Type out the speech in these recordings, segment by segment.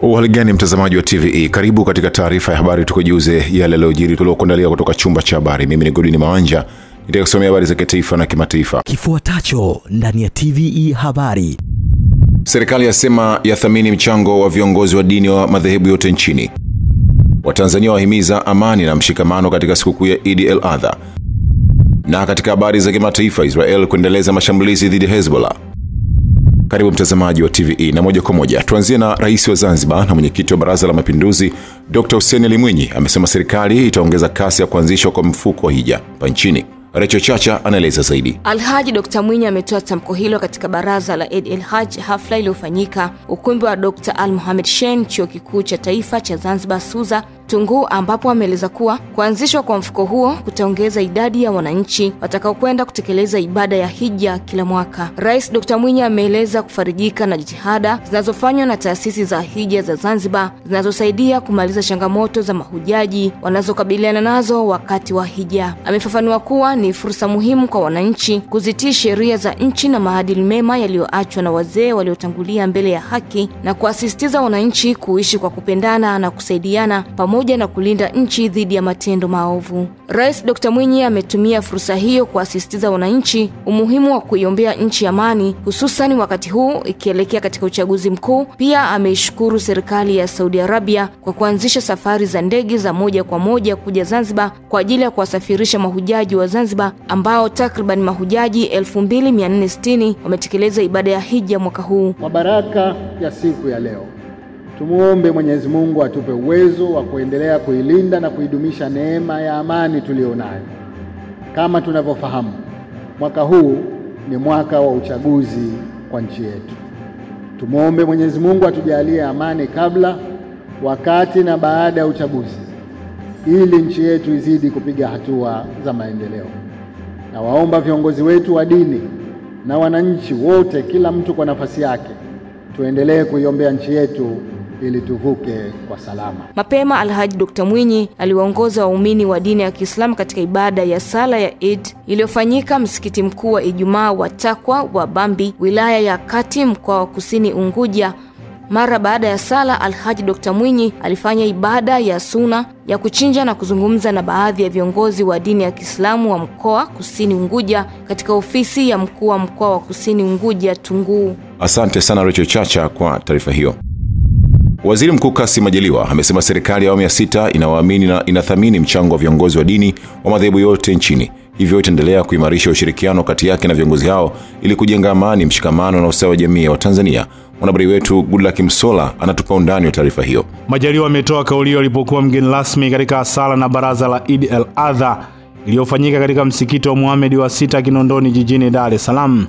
Uhali gani mtazamaji wa TVE, karibu katika taarifa ya habari tukujuze yale yaliyojiri tuliokuandalia kutoka chumba cha habari. Mimi ni Godwin Mawanja, nitakusomea habari za kitaifa na kimataifa. Kifuatacho ndani ya TVE habari. Serikali yasema yathamini mchango wa viongozi wa dini wa madhehebu yote nchini. Watanzania wahimiza amani na mshikamano katika sikukuu ya Eid al-Adha. Na katika habari za kimataifa, Israel kuendeleza mashambulizi dhidi ya Hezbollah. Karibu mtazamaji wa TVE, na moja kwa moja tuanzie na Rais wa Zanzibar na mwenyekiti wa Baraza la Mapinduzi Dr. Hussein Ali Mwinyi amesema serikali itaongeza kasi ya kuanzishwa kwa mfuko wa hija hapa nchini. Rachel Chacha anaeleza zaidi. Alhaji Dr. Mwinyi ametoa tamko hilo katika baraza la Eid al-Hajj, hafla iliyofanyika ukumbi wa Dr. Al Mohamed Shein, Chuo Kikuu cha Taifa cha Zanzibar SUZA Tunguu, ambapo ameeleza kuwa kuanzishwa kwa mfuko huo kutaongeza idadi ya wananchi watakaokwenda kutekeleza ibada ya hija kila mwaka. Rais Dr. Mwinyi ameeleza kufarijika na jitihada zinazofanywa na taasisi za hija za Zanzibar zinazosaidia kumaliza changamoto za mahujaji wanazokabiliana nazo wakati wa hija. Amefafanua kuwa ni fursa muhimu kwa wananchi kuzitii sheria za nchi na maadili mema yaliyoachwa na wazee waliotangulia mbele ya haki, na kuasisitiza wananchi kuishi kwa kupendana na kusaidiana pamoja na kulinda nchi dhidi ya matendo maovu. Rais Dr. Mwinyi ametumia fursa hiyo kuasisitiza wananchi umuhimu wa kuiombea nchi amani, hususan wakati huu ikielekea katika uchaguzi mkuu. Pia ameishukuru serikali ya Saudi Arabia kwa kuanzisha safari za ndege za moja kwa moja kuja Zanzibar kwa ajili ya kuwasafirisha mahujaji wa Zanzibar, ambao takriban mahujaji 2460 wametekeleza ibada ya hija mwaka huu. Kwa baraka ya siku ya leo, tumuombe Mwenyezi Mungu atupe uwezo wa kuendelea kuilinda na kuidumisha neema ya amani tulionayo. Kama tunavyofahamu, mwaka huu ni mwaka wa uchaguzi kwa nchi yetu. Tumuombe Mwenyezi Mungu atujalie amani kabla, wakati na baada ya uchaguzi, ili nchi yetu izidi kupiga hatua za maendeleo. Na waomba viongozi wetu wa dini na wananchi wote, kila mtu kwa nafasi yake, tuendelee kuiombea nchi yetu ili tuvuke kwa salama. Mapema Alhaji Dr. Mwinyi aliwaongoza waumini wa dini ya Kiislamu katika ibada ya sala ya Eid iliyofanyika msikiti mkuu wa Ijumaa wa Takwa wa Bambi, wilaya ya Kati, mkoa wa Kusini Unguja. Mara baada ya sala, Alhaji Dr. Mwinyi alifanya ibada ya suna ya kuchinja na kuzungumza na baadhi ya viongozi wa dini ya Kiislamu wa mkoa Kusini Unguja katika ofisi ya mkuu wa mkoa wa Kusini Unguja Tunguu. Asante sana Rachel Chacha kwa taarifa hiyo. Waziri Mkuu Kassim Majaliwa amesema serikali ya awamu ya 6 inawaamini na inathamini mchango wa viongozi wa dini wa madhehebu yote nchini. Hivyo itaendelea kuimarisha ushirikiano kati yake na viongozi hao ili kujenga amani, mshikamano na usawa wa jamii ya Watanzania. Mwanahabari wetu Goodluck Msola anatupa undani wa taarifa hiyo. Majaliwa ametoa kauli hiyo alipokuwa mgeni rasmi katika sala na baraza la Eid al-Adha iliyofanyika katika msikiti wa Mohamed wa 6 Kinondoni jijini Dar es Salaam,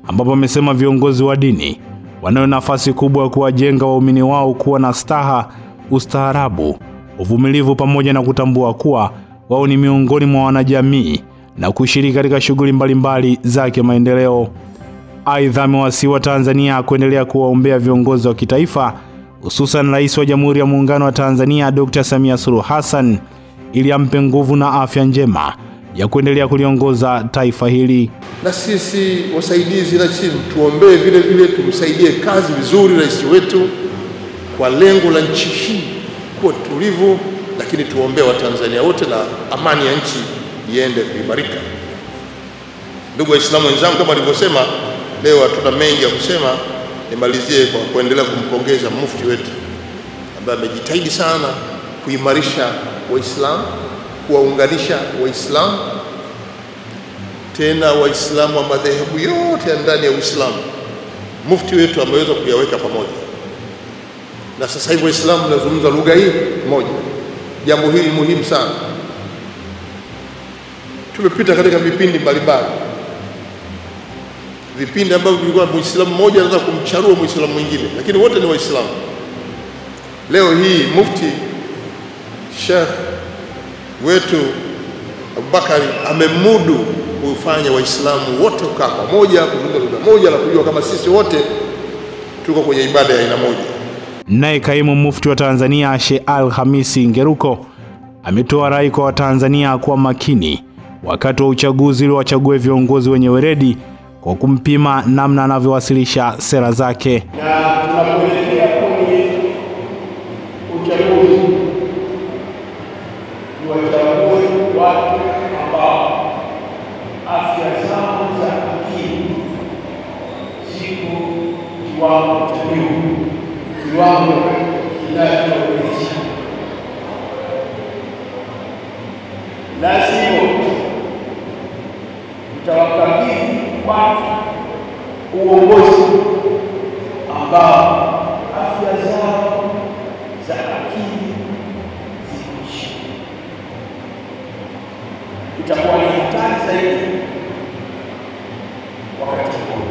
ambapo amesema viongozi wa dini wanayo nafasi kubwa ya kuwajenga waumini wao kuwa na staha, ustaarabu, uvumilivu pamoja na kutambua kuwa wao ni miongoni mwa wanajamii na kushiriki katika shughuli mbalimbali za kimaendeleo. Aidha, amewasihi Watanzania kuendelea kuwaombea viongozi wa kitaifa, hususan Rais wa Jamhuri ya Muungano wa Tanzania Dr. Samia Suluhu Hassan, ili ampe nguvu na afya njema ya kuendelea kuliongoza taifa hili. Na sisi wasaidizi na chini tuombee vile vile, tumsaidie kazi vizuri rais wetu kwa lengo la nchi hii kuwa tulivu, lakini tuombee Watanzania wote na amani ya nchi iende kuimarika. Ndugu Waislamu wenzangu, kama nilivyosema, leo hatuna mengi ya kusema. Nimalizie kwa kuendelea kumpongeza mufti wetu ambaye amejitahidi sana kuimarisha Waislamu, kuwaunganisha Waislamu, tena Waislamu wa madhehebu yote ndani ya Uislamu. Mufti wetu ameweza kuyaweka pamoja, na sasa hivi Waislamu tunazungumza lugha hii moja. Jambo hili muhimu sana. Tumepita katika vipindi mbalimbali, vipindi ambavyo vilikuwa Muislamu mmoja anaweza kumcharua Muislamu mwingine, lakini wote ni Waislamu. Leo hii Mufti Sheikh wetu Abubakari amemudu kufanya Waislamu wote kukaa pamoja, kuzungumza lugha moja na kujua kama sisi wote tuko kwenye ibada ya aina moja. Naye kaimu mufti wa Tanzania Sheikh Al-Hamisi Ngeruko ametoa rai kwa Watanzania kuwa makini wakati wa uchaguzi ili wachague viongozi wenye weledi kwa kumpima namna anavyowasilisha sera zake. Na tunapoelekea kwenye kiwango cha juu, kiwango kinachoridhisha. La sivyo tutawakabidhi watu uongozi ambao afya zao za akili ziko chini. Itakuwa ni hatari zaidi wakati huo.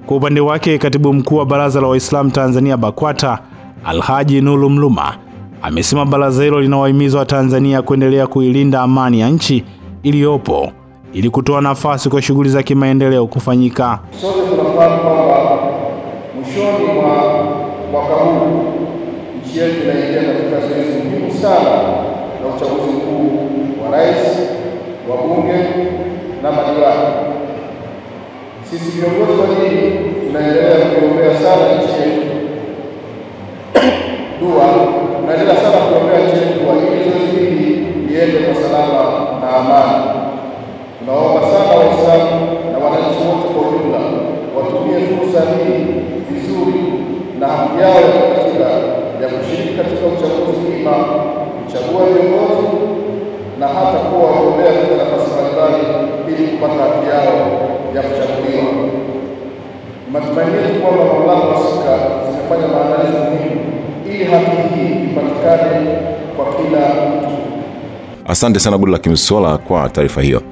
Kwa upande wake, katibu mkuu wa Baraza la Waislamu Tanzania BAKWATA Alhaji Nuru Mluma amesema baraza hilo linawahimiza Watanzania kuendelea kuilinda amani ya nchi iliyopo ili kutoa nafasi kwa shughuli za kimaendeleo kufanyika. Sote tunafahamu kwamba mwishoni mwa mwaka huu nchi yetu inaingia katika zoezi muhimu sana la uchaguzi mkuu wa rais, wa bunge na madiwani. Sisi viongozi wa dini tunaendelea kuombea sana nchi yetu tunaendelea sana kuombea nchi yetu kwa ili zoezi hili liende kwa salama na amani. Tunaomba sana Waislamu na wananchi wote kwa ujumla watumie fursa hii vizuri na haki yao ya kikatiba ya kushiriki katika uchaguzi ima, kuchagua viongozi na hata kuwa wagombea katika nafasi mbalimbali ili kupata haki yao ya kuchaguliwa. Matumaini yetu kwamba mamlaka husika zimefanya maandalizi muhimu ili haki hii ipatikane kwa kila mtu. Asante sana Goodluck Msolla kwa taarifa hiyo.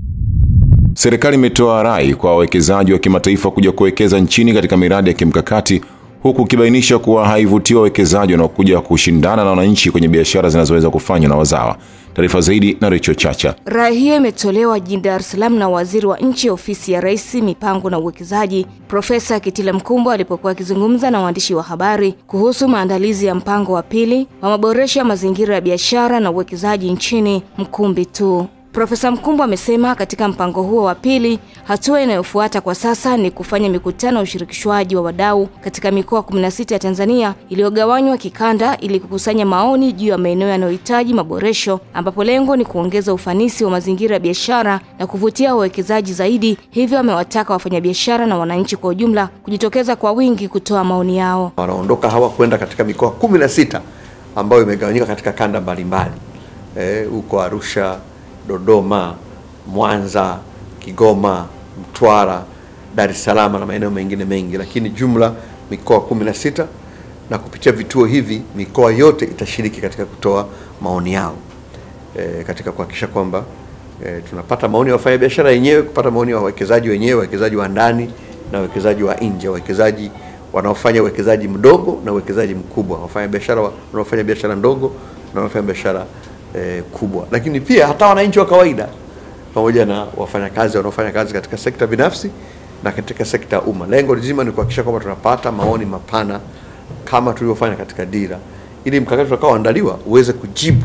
Serikali imetoa rai kwa wawekezaji wa kimataifa kuja kuwekeza nchini katika miradi ya kimkakati, huku kibainisha kuwa haivutii wawekezaji wanaokuja kushindana na wananchi kwenye biashara zinazoweza kufanywa na wazawa. Taarifa zaidi na Rachel Chacha. Rai hiyo imetolewa jijini Dar es Salaam na Waziri wa Nchi Ofisi ya Rais, Mipango na Uwekezaji, Profesa Kitila Mkumbo alipokuwa akizungumza na waandishi wa habari kuhusu maandalizi ya mpango wa pili wa maboresho ya mazingira ya biashara na uwekezaji nchini Mkumbi tu. Profesa Mkumbo amesema katika mpango huo wa pili, hatua inayofuata kwa sasa ni kufanya mikutano ya ushirikishwaji wa wadau katika mikoa 16 ya Tanzania iliyogawanywa kikanda ili kukusanya maoni juu ya maeneo yanayohitaji maboresho, ambapo lengo ni kuongeza ufanisi wa mazingira ya biashara na kuvutia wawekezaji zaidi. Hivyo amewataka wafanyabiashara na wananchi kwa ujumla kujitokeza kwa wingi kutoa maoni yao. Wanaondoka hawa kwenda katika mikoa 16 ambayo imegawanyika katika kanda mbalimbali. Huko Arusha, Dodoma, Mwanza, Kigoma, Mtwara, Dar es Salaam na maeneo mengine mengi, lakini jumla mikoa 16, na kupitia vituo hivi mikoa yote itashiriki katika kutoa maoni yao katika kuhakikisha kwamba tunapata maoni ya wafanyabiashara wenyewe, kupata maoni ya wawekezaji wenyewe, wawekezaji wa ndani na wawekezaji wa nje, wawekezaji wanaofanya uwekezaji mdogo na uwekezaji mkubwa, wafanyabiashara wanaofanya biashara ndogo na wanaofanya biashara kubwa, lakini pia hata wananchi wa kawaida pamoja na wafanyakazi wanaofanya kazi katika sekta binafsi na katika sekta ya umma. Lengo lazima ni kuhakikisha kwamba tunapata maoni mapana kama tulivyofanya katika dira, ili mkakati utakaoandaliwa uweze kujibu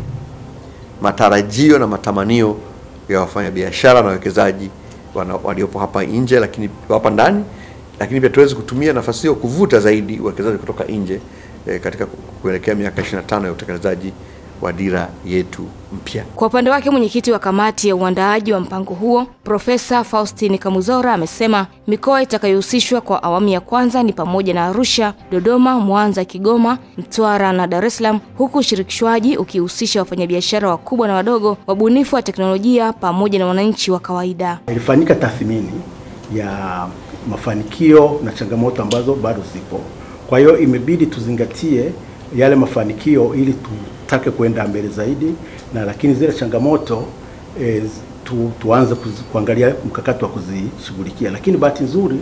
matarajio na matamanio ya wafanyabiashara na wawekezaji waliopo hapa nje, lakini hapa ndani, lakini pia tuweze kutumia nafasi hiyo kuvuta zaidi wawekezaji kutoka nje katika kuelekea miaka 25 ya utekelezaji wa dira yetu mpya. Kwa upande wake, mwenyekiti wa kamati ya uandaaji wa mpango huo, Profesa Faustin Kamuzora, amesema mikoa itakayohusishwa kwa awamu ya kwanza ni pamoja na Arusha, Dodoma, Mwanza, Kigoma, Mtwara na Dar es Salaam, huku ushirikishwaji ukihusisha wafanyabiashara wakubwa na wadogo, wabunifu wa teknolojia pamoja na wananchi wa kawaida. Ilifanyika tathmini ya mafanikio na changamoto ambazo bado zipo. Kwa hiyo imebidi tuzingatie yale mafanikio ili tutake kuenda mbele zaidi, na lakini zile changamoto tuanze kuangalia mkakati wa kuzishughulikia. Lakini bahati nzuri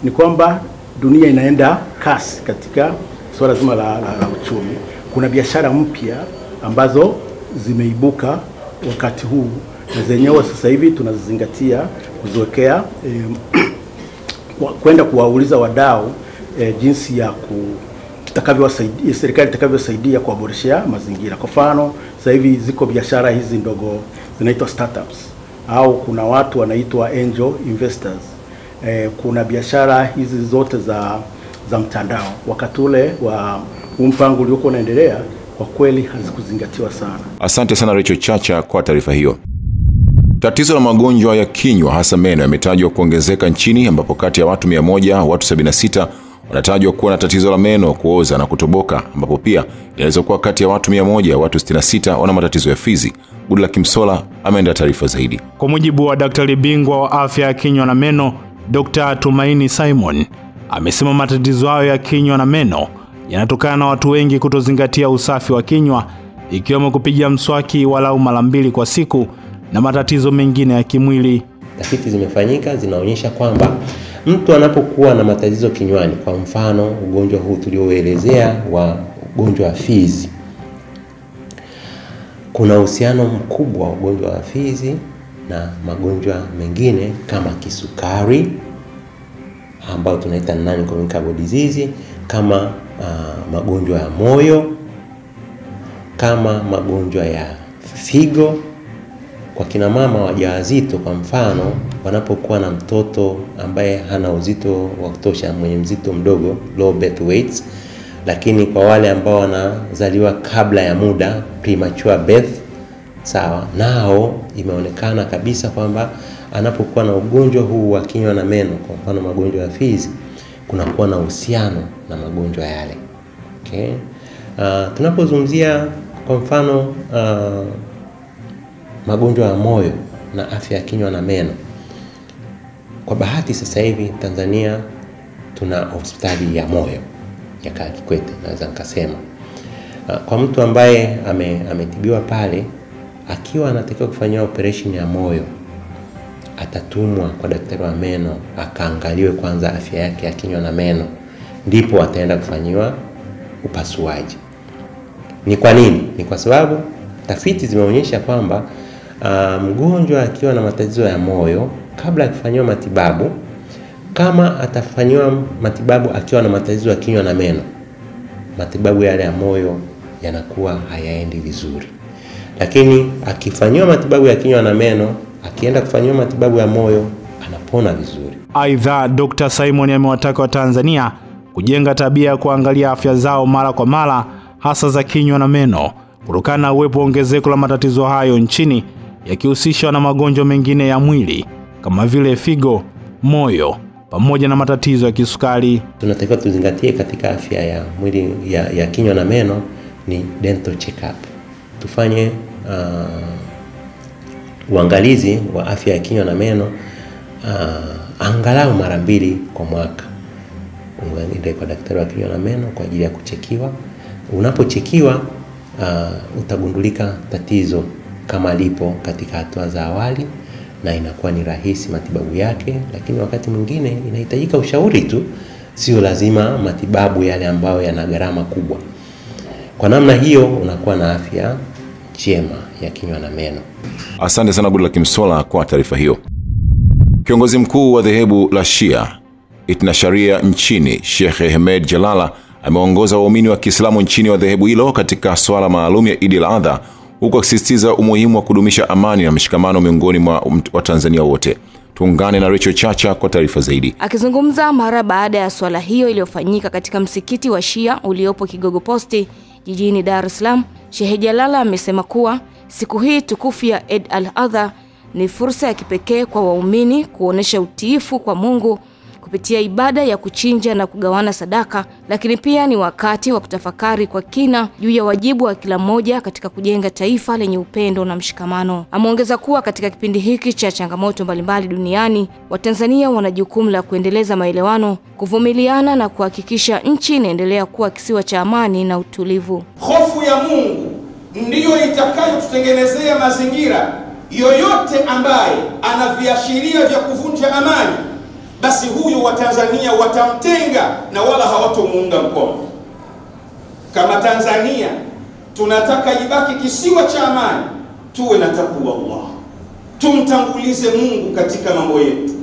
ni kwamba dunia inaenda kasi katika swala zima la uchumi. Kuna biashara mpya ambazo zimeibuka wakati huu, na zenyewe sasa hivi tunazizingatia kuziwekea kwenda kuwauliza wadau jinsi ya serikali itakavyosaidia kuwaboreshea mazingira. Kwa mfano, sasa hivi ziko biashara hizi ndogo zinaitwa startups, au kuna watu wanaitwa angel investors. Kuna biashara hizi zote za mtandao. Wakati ule wa mpango uliokuwa unaendelea, kwa kweli hazikuzingatiwa sana. Asante sana Rachel Chacha kwa taarifa hiyo. Tatizo la magonjwa ya kinywa hasa meno yametajwa kuongezeka nchini, ambapo kati ya watu 100 watu 76 wanatajwa kuwa na tatizo la meno kuoza na kutoboka, ambapo pia inaweza kuwa kati ya watu 100 watu 66 wana matatizo ya fizi. Goodluck Msola ameenda taarifa zaidi. Kwa mujibu wa daktari bingwa wa afya ya kinywa na meno, Dr. Tumaini Simon, amesema matatizo hayo ya kinywa na meno yanatokana na watu wengi kutozingatia usafi wa kinywa, ikiwemo kupiga mswaki walau mara 2 kwa siku na matatizo mengine ya kimwili. Tafiti zimefanyika zinaonyesha kwamba mtu anapokuwa na matatizo kinywani, kwa mfano ugonjwa huu tulioelezea wa ugonjwa wa fizi, kuna uhusiano mkubwa wa ugonjwa wa fizi na magonjwa mengine kama kisukari ambao tunaita non-communicable disease, kama magonjwa ya moyo, kama magonjwa ya figo. Kwa kina mama wajawazito kwa mfano, wanapokuwa na mtoto ambaye hana uzito wa kutosha, mwenye mzito mdogo, low birth weights, lakini kwa wale ambao wanazaliwa kabla ya muda, premature birth, sawa, nao imeonekana kabisa kwamba anapokuwa na ugonjwa huu wa kinywa na meno, kwa mfano magonjwa ya fizi, kunakuwa na uhusiano na magonjwa yale. Okay? Tunapozungumzia kwa mfano magonjwa ya moyo na afya ya kinywa na meno, kwa bahati sasa hivi Tanzania tuna hospitali ya moyo ya Kikwete, naweza nikasema. Kwa mtu ambaye ametibiwa pale, akiwa anatakiwa kufanyia operation ya moyo, atatumwa kwa daktari wa meno akaangaliwe kwanza afya yake ya kinywa na meno, ndipo ataenda kufanyiwa upasuaji. Ni kwa nini? Ni kwa sababu tafiti zimeonyesha kwamba mgonjwa akiwa na matatizo ya moyo, kabla ya kufanyiwa matibabu, kama atafanyiwa matibabu akiwa na matatizo ya kinywa na meno, matibabu yale ya moyo yanakuwa hayaendi vizuri. Lakini akifanyiwa matibabu ya kinywa na meno, akienda kufanyiwa matibabu ya moyo, anapona vizuri. Aidha, Dr. Simon amewataka wa Tanzania kujenga tabia ya kuangalia afya zao mara kwa mara, hasa za kinywa na meno, kutokana na uwepo ongezeko la matatizo hayo nchini, yakihusishwa na magonjwa mengine ya mwili kama vile figo, moyo, pamoja na matatizo ya kisukari. Tunatakiwa tuzingatie katika afya ya mwili ya kinywa na meno ni dental check-up. Tufanye uangalizi wa afya ya kinywa na meno angalau mara 2 kwa mwaka. Uende kwa daktari wa kinywa na meno kwa ajili ya kuchekiwa. Unapochekiwa utagundulika tatizo kama lipo katika hatua za awali, na inakuwa ni rahisi matibabu yake. Lakini wakati mwingine inahitajika ushauri tu, sio lazima matibabu yale ambayo yana gharama kubwa. Kwa namna hiyo unakuwa na afya njema ya kinywa na meno. Asante sana Goodluck Msola kwa taarifa hiyo. Kiongozi mkuu wa dhehebu la Shia Itna Sharia nchini, Sheikh Ahmed Jalala, ameongoza waumini wa Kiislamu nchini wa dhehebu hilo katika swala maalum ya Eid al-Adha, huku akisisitiza umuhimu wa kudumisha amani na mshikamano miongoni mwa Watanzania wote. Tuungane na Rachel Chacha kwa taarifa zaidi. Akizungumza mara baada ya swala hiyo iliyofanyika katika msikiti wa Shia uliopo Kigogo Posti jijini Dar es Salaam, Sheikh Jalala amesema kuwa siku hii tukufu ya Eid al-Adha ni fursa ya kipekee kwa waumini kuonesha utiifu kwa Mungu kupitia ibada ya kuchinja na kugawana sadaka, lakini pia ni wakati wa kutafakari kwa kina juu ya wajibu wa kila mmoja katika kujenga taifa lenye upendo na mshikamano. Ameongeza kuwa katika kipindi hiki cha changamoto mbalimbali duniani, Watanzania wana jukumu la kuendeleza maelewano, kuvumiliana na kuhakikisha nchi inaendelea kuwa kisiwa cha amani na utulivu. Hofu ya Mungu ndiyo itakayotutengenezea mazingira. Yoyote ambaye ana viashiria vya kuvunja amani, basi huyu Watanzania watamtenga na wala hawatomuunga mkono. Kama Tanzania tunataka ibaki kisiwa cha amani, tuwe na takwa Allah, tumtangulize Mungu katika mambo yetu.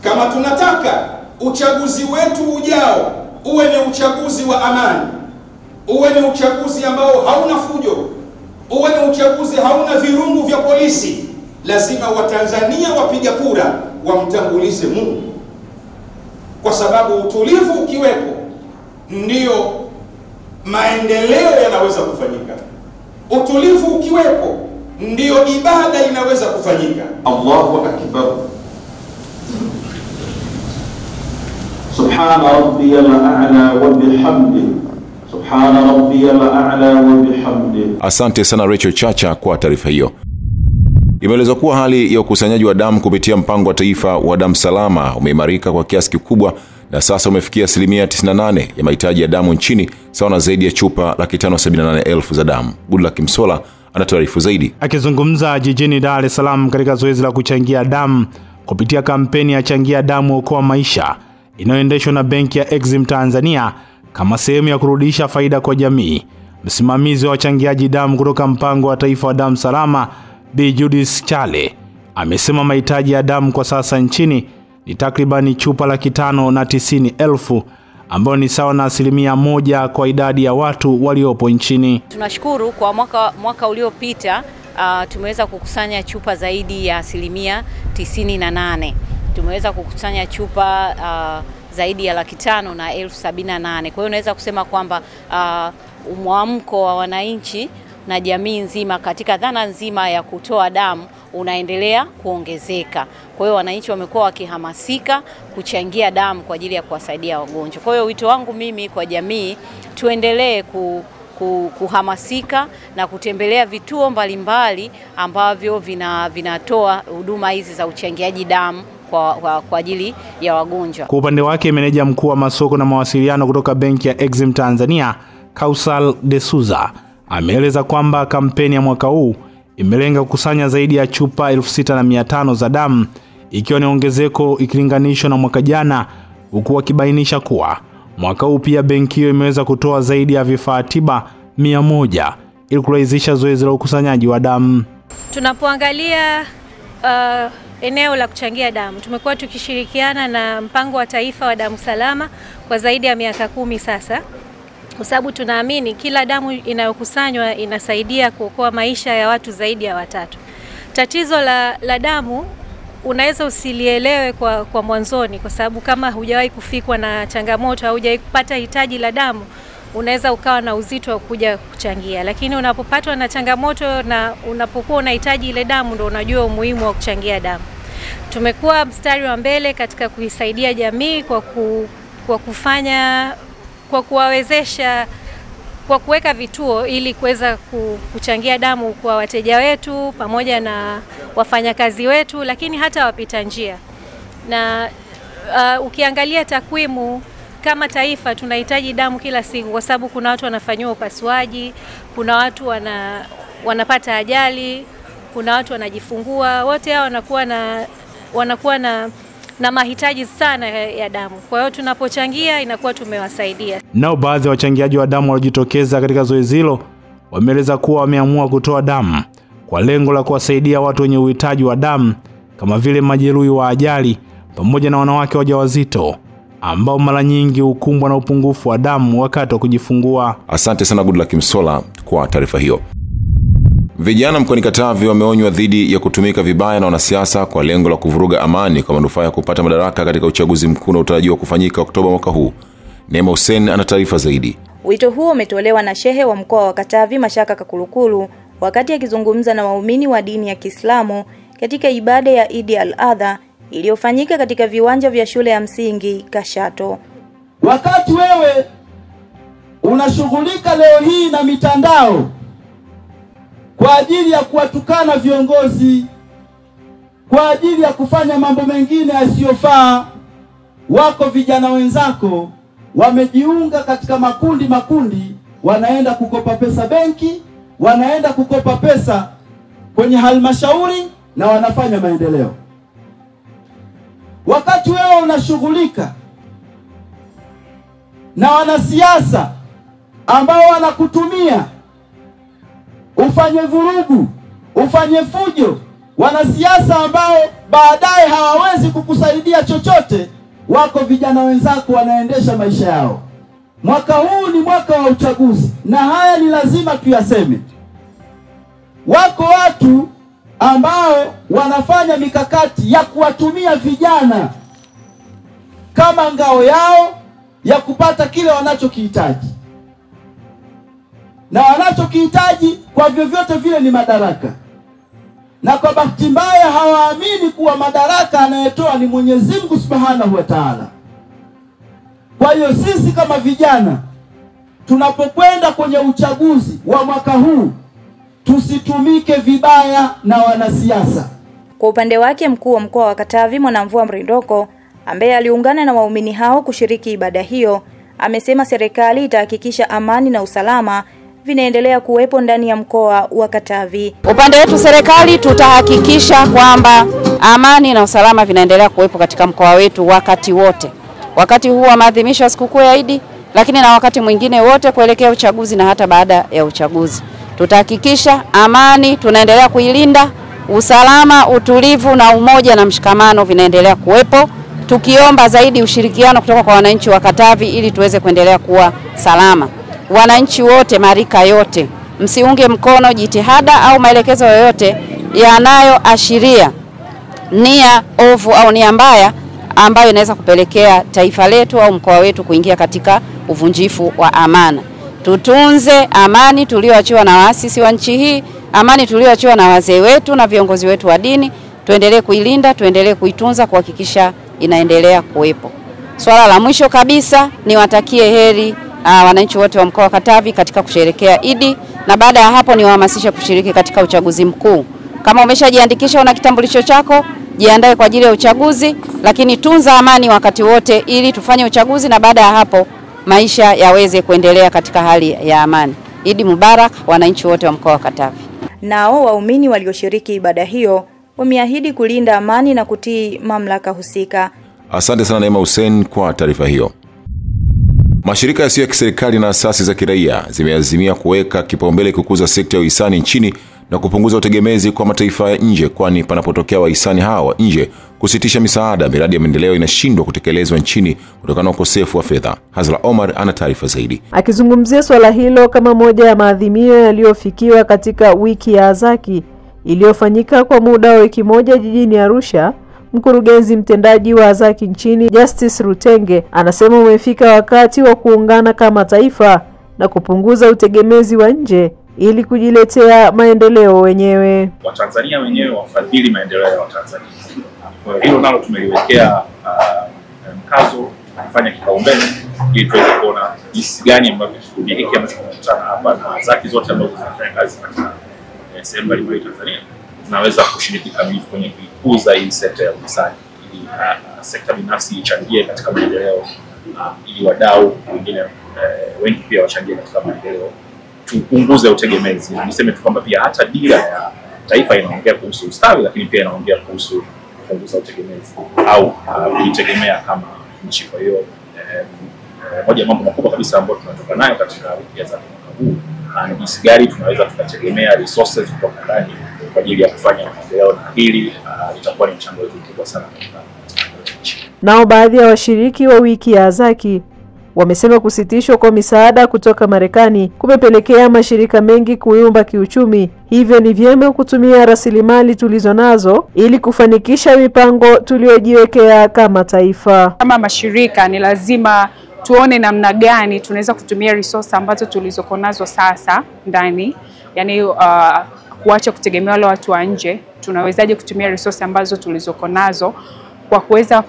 Kama tunataka uchaguzi wetu ujao uwe ni uchaguzi wa amani, uwe ni uchaguzi ambao hauna fujo, uwe ni uchaguzi hauna virungu vya polisi, lazima Watanzania wapiga kura wamtangulize Mungu. Kwa sababu utulivu ukiwepo, ndio maendeleo yanaweza kufanyika. Utulivu ukiwepo, ndiyo ibada inaweza kufanyika. Allahu akbar. Subhana rabbiyal a'la wa bihamdihi. Subhana rabbiyal a'la wa bihamdihi. Asante sana Rachel Chacha kwa taarifa hiyo. Imeelezwa kuwa hali ya ukusanyaji wa damu kupitia mpango wa taifa wa damu salama umeimarika kwa kiasi kikubwa na sasa umefikia 98% ya mahitaji ya damu nchini, sawa na zaidi ya chupa 578,000 za damu. Goodluck Msola anatuarifu zaidi. Akizungumza jijini Dar es Salaam katika zoezi la kuchangia damu kupitia kampeni ya Changia Damu Okoa Maisha inayoendeshwa na Benki ya Exim Tanzania kama sehemu ya kurudisha faida kwa jamii, msimamizi wa wachangiaji damu kutoka mpango wa taifa wa damu salama Bi Judith Chale amesema mahitaji ya damu kwa sasa nchini ni takribani chupa 590,000 ambayo ni sawa na 1% kwa idadi ya watu waliopo nchini. Tunashukuru kwa mwaka uliopita tumeweza kukusanya chupa zaidi ya 98%. Tumeweza kukusanya chupa zaidi ya 578,000. Kwa hiyo unaweza kusema kwamba mwamko wa wananchi na jamii nzima katika dhana nzima ya kutoa damu unaendelea kuongezeka. Kwa hiyo wananchi wamekuwa wakihamasika kuchangia damu kwa ajili ya kuwasaidia wagonjwa. Kwa hiyo wito wangu mimi kwa jamii, tuendelee kuhamasika na kutembelea vituo mbalimbali ambavyo vinatoa huduma hizi za uchangiaji damu kwa ajili ya wagonjwa. Kwa upande wake, meneja mkuu wa masoko na mawasiliano kutoka Benki ya Exim Tanzania, Kausal De Souza, ameeleza kwamba kampeni ya mwaka huu imelenga kukusanya zaidi ya chupa 6,500 za damu, ikiwa ni ongezeko ikilinganishwa na mwaka jana, huku akibainisha kuwa mwaka huu pia benki hiyo imeweza kutoa zaidi ya vifaa tiba 100 ili kurahisisha zoezi la ukusanyaji wa damu. Tunapoangalia eneo la kuchangia damu, tumekuwa tukishirikiana na mpango wa taifa wa damu salama kwa zaidi ya miaka 10 sasa, kwa sababu tunaamini kila damu inayokusanywa inasaidia kuokoa maisha ya watu zaidi ya 3. Tatizo la damu unaweza usilielewe kwa mwanzoni, kwa sababu kama hujawahi kufikwa na changamoto au hujawahi kupata hitaji la damu, unaweza ukawa na uzito wa kuja kuchangia. Lakini unapopatwa na changamoto na unapokuwa unahitaji ile damu, ndio unajua umuhimu wa kuchangia damu. Tumekuwa mstari wa mbele katika kuisaidia jamii kwa kuwawezesha, kwa kuweka vituo ili kuweza kuchangia damu kwa wateja wetu pamoja na wafanyakazi wetu, lakini hata wapita njia. Na ukiangalia takwimu kama taifa, tunahitaji damu kila siku, kwa sababu kuna watu wanafanywa upasuaji, kuna watu wanapata ajali, kuna watu wanajifungua. Wote hao wanakuwa na mahitaji sana ya damu. Kwa hiyo tunapochangia inakuwa tumewasaidia. Nao baadhi ya wachangiaji wa damu waliojitokeza katika zoezi hilo wameeleza kuwa wameamua kutoa damu kwa lengo la kuwasaidia watu wenye uhitaji wa damu kama vile majeruhi wa ajali pamoja na wanawake wajawazito ambao mara nyingi hukumbwa na upungufu wa damu wakati wa kujifungua. Asante sana Goodluck Msola kwa taarifa hiyo. Vijana mkoani Katavi wameonywa dhidi ya kutumika vibaya na wanasiasa kwa lengo la kuvuruga amani kwa manufaa ya kupata madaraka katika uchaguzi mkuu unaotarajiwa kufanyika Oktoba mwaka huu. Neema Hussein ana taarifa zaidi. Wito huo umetolewa na shehe wa mkoa wa Katavi Mashaka Kakulukulu wakati akizungumza na waumini wa dini ya Kiislamu katika ibada ya Eid al-Adha iliyofanyika katika viwanja vya shule ya msingi Kashato. Wakati wewe unashughulika leo hii na mitandao kwa ajili ya kuwatukana viongozi, kwa ajili ya kufanya mambo mengine yasiyofaa, wako vijana wenzako wamejiunga katika makundi, wanaenda kukopa pesa benki, wanaenda kukopa pesa kwenye halmashauri na wanafanya maendeleo. Wakati wewe unashughulika na wanasiasa ambao wanakutumia ufanye vurugu, ufanye fujo, wanasiasa ambao baadaye hawawezi kukusaidia chochote, wako vijana wenzako wanaendesha maisha yao. Mwaka huu ni mwaka wa uchaguzi na haya ni lazima tuyaseme. Wako watu ambao wanafanya mikakati ya kuwatumia vijana kama ngao yao ya kupata kile wanachokihitaji. Na wanachokihitaji kwa vyovyote vile ni madaraka. na kwa bahati mbaya hawaamini kuwa madaraka anayetoa ni Mwenyezi Mungu Subhanahu wa Ta'ala. Kwa hiyo sisi kama vijana tunapokwenda kwenye uchaguzi wa mwaka huu tusitumike vibaya na wanasiasa. Kwa upande wake mkuu wa mkoa wa Katavi Mwanamvua Mrindoko, ambaye aliungana na waumini hao kushiriki ibada hiyo, amesema serikali itahakikisha amani na usalama vinaendelea kuwepo ndani ya mkoa wa Katavi. Upande wetu serikali tutahakikisha kwamba amani na usalama vinaendelea kuwepo katika mkoa wetu wakati wote. Wakati huu wa maadhimisho ya sikukuu ya Eid, lakini na wakati mwingine wote kuelekea uchaguzi na hata baada ya uchaguzi. Tutahakikisha amani tunaendelea kuilinda, usalama, utulivu na umoja na mshikamano vinaendelea kuwepo, tukiomba zaidi ushirikiano kutoka kwa wananchi wa Katavi ili tuweze kuendelea kuwa salama. Wananchi wote, marika yote, msiunge mkono jitihada au maelekezo yoyote yanayoashiria nia ovu au nia mbaya ambayo inaweza kupelekea taifa letu au mkoa wetu kuingia katika uvunjifu wa amana. Tutunze amani tulioachiwa na waasisi wa nchi hii, amani tulioachiwa na wazee wetu na viongozi wetu wa dini, tuendelee kuilinda, tuendelee kuitunza kuhakikisha inaendelea kuwepo. Swala la mwisho kabisa ni watakie heri wananchi wote wa mkoa wa Katavi katika kusherehekea Eid, na baada ya hapo ni wahamasishe kushiriki katika uchaguzi mkuu. Kama umeshajiandikisha una kitambulisho chako, jiandae kwa ajili ya uchaguzi, lakini tunza amani wakati wote ili tufanye uchaguzi na baada ya hapo maisha yaweze kuendelea katika hali ya amani. Eid Mubarak wananchi wote wa mkoa wa Katavi. Nao waumini walioshiriki ibada hiyo wameahidi kulinda amani na kutii mamlaka husika. Asante sana Neema Hussein kwa taarifa hiyo. Mashirika yasiyo ya kiserikali na asasi za kiraia zimeazimia kuweka kipaumbele kukuza sekta ya uhisani nchini na kupunguza utegemezi kwa mataifa ya nje, kwani panapotokea wahisani hawa nje kusitisha misaada, miradi ya maendeleo inashindwa kutekelezwa nchini kutokana na ukosefu wa fedha. Hazla Omar ana taarifa zaidi. Akizungumzia swala hilo kama moja ya maadhimio yaliyofikiwa katika wiki ya Azaki iliyofanyika kwa muda wa wiki moja jijini Arusha, mkurugenzi mtendaji wa Azaki nchini Justice Rutenge anasema umefika wakati wa kuungana kama taifa na kupunguza utegemezi wa nje ili kujiletea maendeleo wenyewe. Watanzania wenyewe wafadhili maendeleo ya Watanzania. Kwa hiyo nalo tumeliwekea mkazo, kufanya kipaumbele ili tuweze kuona jinsi gani ambavyo kikundi hiki ambacho tunakutana hapa na Azaki zote ambazo zinafanya kazi katika sehemu mbalimbali Tanzania tunaweza kushiriki kamilifu kwenye kuikuza hii sekta ya uhisani, ili sekta binafsi ichangie katika maendeleo, ili wadau wengine wengi pia wachangie katika maendeleo, tupunguze utegemezi. Niseme tu kwamba pia hata dira ya taifa inaongea kuhusu ustawi, lakini pia inaongea kuhusu kupunguza utegemezi au kujitegemea kama nchi. Kwa hiyo moja ya mambo makubwa kabisa ambayo tunatoka nayo katika wiki ya Azaki mwaka huu ni jinsi gani tunaweza tukategemea resources kutoka ndani kwa ajili ya kufanya maendeleo, na hili litakuwa ni mchango wetu mkubwa sana katika nchi. Nao baadhi ya washiriki wa wiki ya Azaki wamesema kusitishwa kwa misaada kutoka Marekani kumepelekea mashirika mengi kuyumba kiuchumi, hivyo ni vyema kutumia rasilimali tulizonazo ili kufanikisha mipango tuliyojiwekea kama taifa. Kama mashirika ni lazima tuone namna gani tunaweza kutumia resource ambazo tulizokonazo sasa ndani, yani kuacha kutegemea wale watu wa nje. Tunawezaje kutumia resource ambazo tulizokonazo kwa kuweza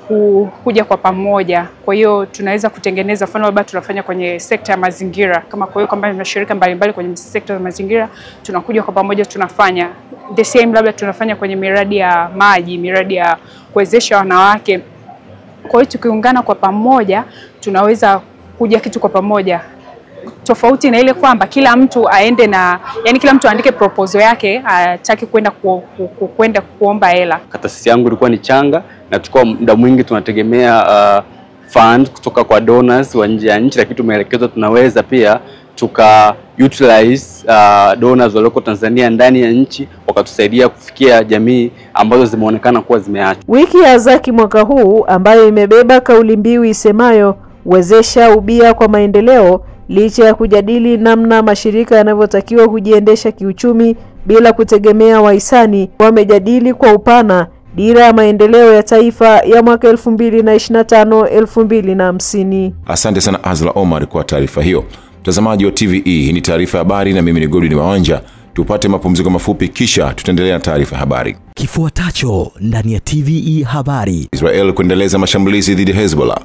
kuja kwa pamoja. Kwa hiyo tunaweza kutengeneza, mfano labda tunafanya kwenye sekta ya mazingira, kama kwa hiyo kwamba mashirika mbalimbali kwenye sekta ya mazingira tunakuja kwa pamoja tunafanya the same, labda tunafanya kwenye miradi ya maji, miradi ya kuwezesha wanawake. Kwa hiyo tukiungana kwa pamoja tunaweza kuja kitu kwa pamoja, tofauti na ile kwamba kila mtu aende na, yani kila mtu aandike proposal yake, ataki kwenda kuomba hela. Taasisi yangu ilikuwa ni changa na tukua muda mwingi tunategemea fund kutoka kwa donors wa nje ya nchi, lakini tumeelekezwa tunaweza pia tuka utilize donors walioko Tanzania ndani ya nchi wakatusaidia kufikia jamii ambazo zimeonekana kuwa zimeachwa. Wiki ya Azaki mwaka huu ambayo imebeba kauli mbiu isemayo wezesha ubia kwa maendeleo, licha ya kujadili namna mashirika yanavyotakiwa kujiendesha kiuchumi bila kutegemea wahisani, wamejadili kwa upana dira ya maendeleo ya taifa ya mwaka 2025-2050. Asante sana Hazla Omar kwa taarifa hiyo. Mtazamaji wa TVE, hii ni taarifa ya habari na mimi ni Godwin Mawanja. Tupate mapumziko mafupi kisha tutaendelea na taarifa habari. Kifuatacho ndani ya TVE habari. Israel kuendeleza mashambulizi dhidi ya Hezbollah.